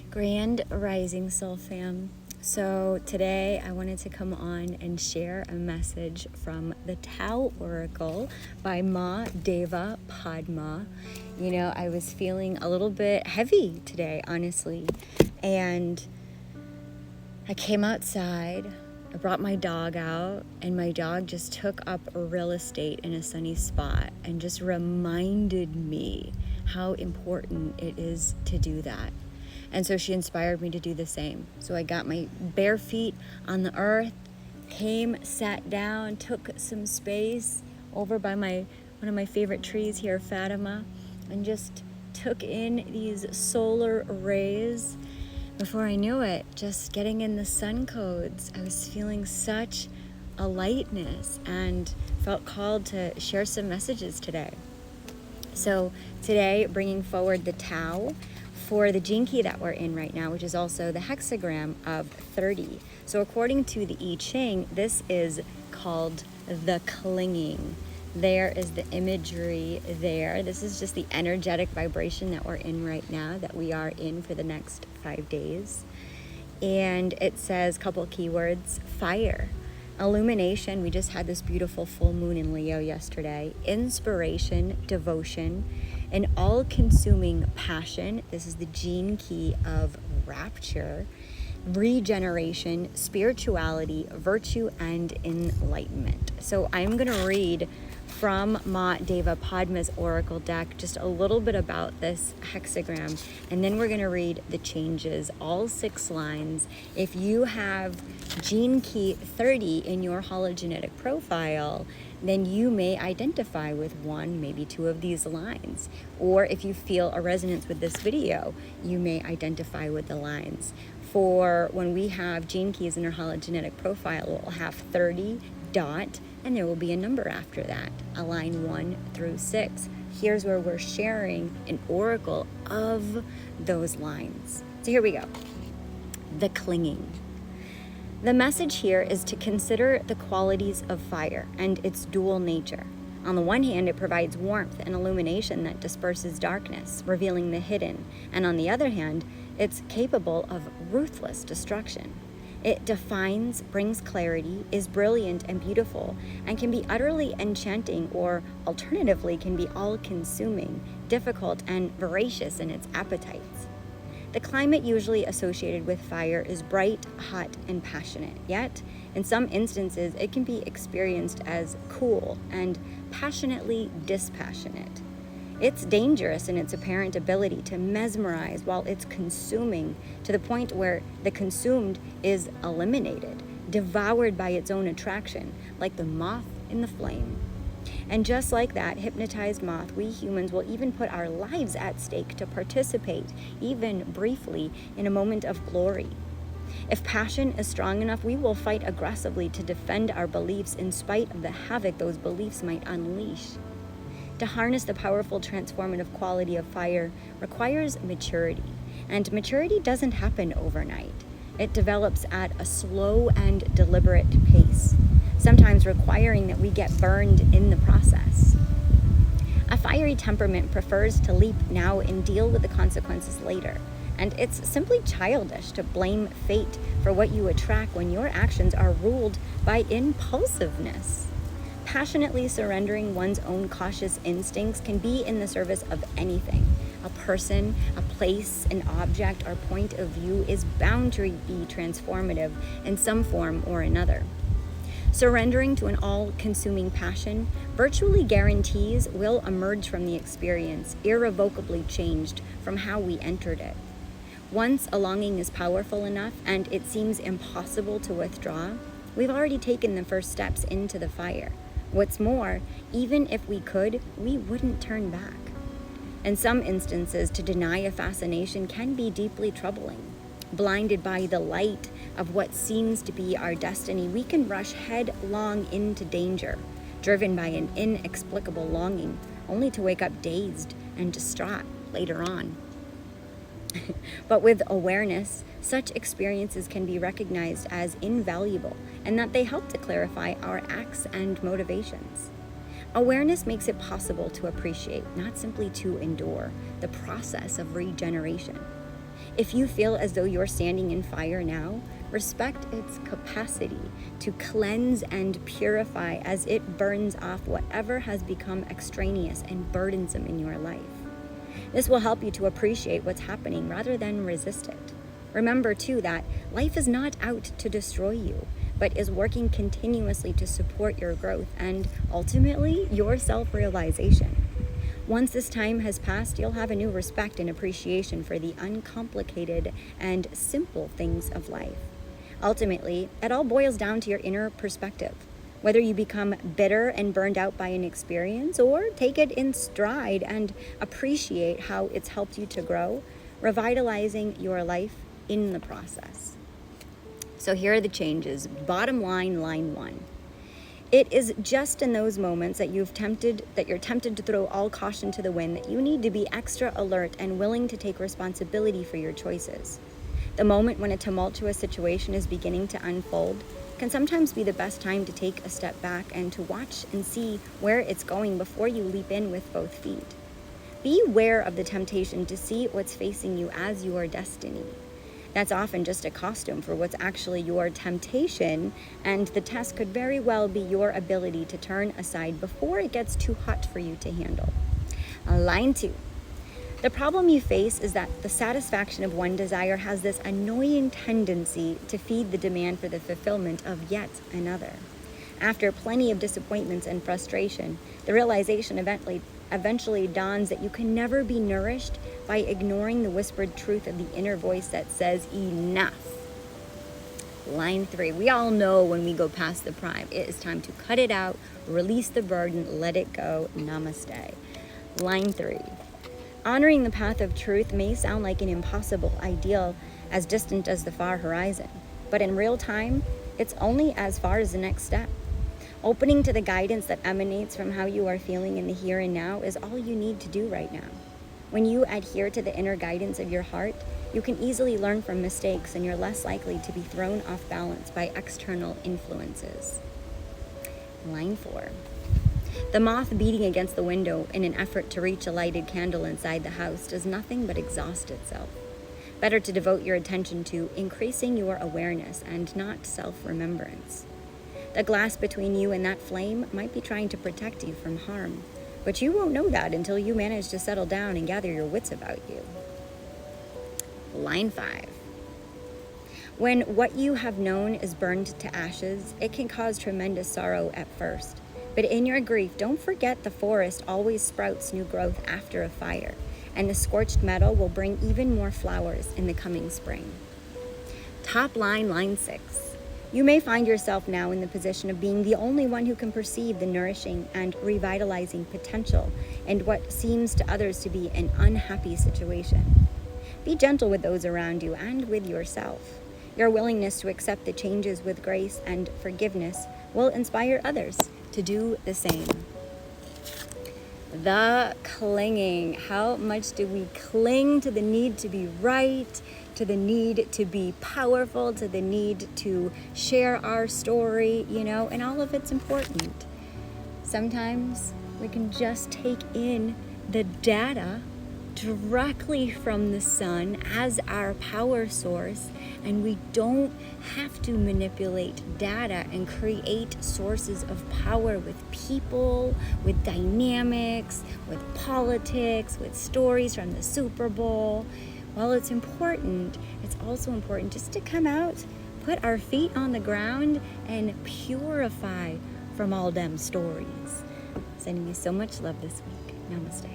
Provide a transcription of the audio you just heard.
Grand Rising Soul Fam. So today I wanted to come on and share a message from the Tao Oracle by Ma Deva Padma. You know, I was feeling a little bit heavy today, honestly, and I came outside. I brought my dog out, and my dog just took up real estate in a sunny spot and just reminded me how important it is to do that. And so she inspired me to do the same. So I got my bare feet on the earth, came, sat down, took some space over by one of my favorite trees here, Fatima, and just took in these solar rays. Before I knew it, just getting in the sun codes, I was feeling such a lightness and felt called to share some messages today. So today, bringing forward the Tao for the gene key that we're in right now, which is also the hexagram of 30. So according to the I Ching, this is called the clinging. There is the imagery there. This is just the energetic vibration that we're in right now, that we are in for the next 5 days. And it says a couple of keywords: fire, illumination. We just had this beautiful full moon in Leo yesterday. Inspiration, devotion, an all-consuming passion. This is the gene key of rapture, regeneration, spirituality, virtue, and enlightenment. So I'm going to read from Ma Deva Padma's Oracle deck just a little bit about this hexagram, and then we're going to read the changes, all 6 lines. If you have gene key 30 in your hologenetic profile, then you may identify with 1, maybe 2 of these lines. Or if you feel a resonance with this video, you may identify with the lines. For when we have gene keys in our hologenetic profile, we'll have 30 dot, and there will be a number after that, a line 1 through 6. Here's where we're sharing an oracle of those lines. So here we go. The clinging. The message here is to consider the qualities of fire and its dual nature. On the one hand, it provides warmth and illumination that disperses darkness, revealing the hidden. And on the other hand, it's capable of ruthless destruction. It defines, brings clarity, is brilliant and beautiful, and can be utterly enchanting, or alternatively can be all-consuming, difficult, and voracious in its appetites. The climate usually associated with fire is bright, hot, and passionate, yet in some instances it can be experienced as cool and passionately dispassionate. It's dangerous in its apparent ability to mesmerize while it's consuming, to the point where the consumed is eliminated, devoured by its own attraction, like the moth in the flame. And just like that hypnotized moth, we humans will even put our lives at stake to participate, even briefly, in a moment of glory. If passion is strong enough, we will fight aggressively to defend our beliefs in spite of the havoc those beliefs might unleash. To harness the powerful transformative quality of fire requires maturity, and maturity doesn't happen overnight. It develops at a slow and deliberate pace, sometimes requiring that we get burned in the process. A fiery temperament prefers to leap now and deal with the consequences later, and it's simply childish to blame fate for what you attract when your actions are ruled by impulsiveness. Passionately surrendering one's own cautious instincts can be in the service of anything. A person, a place, an object, or point of view is bound to be transformative in some form or another. Surrendering to an all-consuming passion virtually guarantees we'll emerge from the experience irrevocably changed from how we entered it. Once a longing is powerful enough and it seems impossible to withdraw, we've already taken the first steps into the fire. What's more, even if we could, we wouldn't turn back. In some instances, to deny a fascination can be deeply troubling. Blinded by the light of what seems to be our destiny, we can rush headlong into danger, driven by an inexplicable longing, only to wake up dazed and distraught later on. But with awareness, such experiences can be recognized as invaluable, and that they help to clarify our acts and motivations. Awareness makes it possible to appreciate, not simply to endure, the process of regeneration. If you feel as though you're standing in fire now, respect its capacity to cleanse and purify as it burns off whatever has become extraneous and burdensome in your life. This will help you to appreciate what's happening rather than resist it. Remember, too, that life is not out to destroy you, but is working continuously to support your growth and, ultimately, your self-realization. Once this time has passed, you'll have a new respect and appreciation for the uncomplicated and simple things of life. Ultimately, it all boils down to your inner perspective. Whether you become bitter and burned out by an experience or take it in stride and appreciate how it's helped you to grow, revitalizing your life in the process. So here are the changes. Bottom line, line 1. It is just in those moments that you're tempted to throw all caution to the wind that you need to be extra alert and willing to take responsibility for your choices. The moment when a tumultuous situation is beginning to unfold can sometimes be the best time to take a step back and to watch and see where it's going before you leap in with both feet. Be aware of the temptation to see what's facing you as your destiny. That's often just a costume for what's actually your temptation, and the test could very well be your ability to turn aside before it gets too hot for you to handle. Line 2. The problem you face is that the satisfaction of one desire has this annoying tendency to feed the demand for the fulfillment of yet another. After plenty of disappointments and frustration, the realization eventually dawns that you can never be nourished by ignoring the whispered truth of the inner voice that says enough. Line 3. We all know when we go past the prime, it is time to cut it out, release the burden, let it go. Namaste. Line 3. Honoring the path of truth may sound like an impossible ideal as distant as the far horizon, but in real time, it's only as far as the next step. Opening to the guidance that emanates from how you are feeling in the here and now is all you need to do right now. When you adhere to the inner guidance of your heart, you can easily learn from mistakes and you're less likely to be thrown off balance by external influences. Line 4. The moth beating against the window in an effort to reach a lighted candle inside the house does nothing but exhaust itself. Better to devote your attention to increasing your awareness and not self-remembrance. The glass between you and that flame might be trying to protect you from harm, but you won't know that until you manage to settle down and gather your wits about you. Line 5. When what you have known is burned to ashes, it can cause tremendous sorrow at first. But in your grief, don't forget the forest always sprouts new growth after a fire, and the scorched meadow will bring even more flowers in the coming spring. Top line, line 6. You may find yourself now in the position of being the only one who can perceive the nourishing and revitalizing potential in what seems to others to be an unhappy situation. Be gentle with those around you and with yourself. Your willingness to accept the changes with grace and forgiveness will inspire others to do the same. The clinging. How much do we cling to the need to be right, to the need to be powerful, to the need to share our story, and all of it's important. Sometimes we can just take in the data directly from the sun as our power source, and we don't have to manipulate data and create sources of power with people, with dynamics, with politics, with stories from the Super Bowl. While it's important, it's also important just to come out, put our feet on the ground, and purify from all them stories. Sending you so much love this week. Namaste.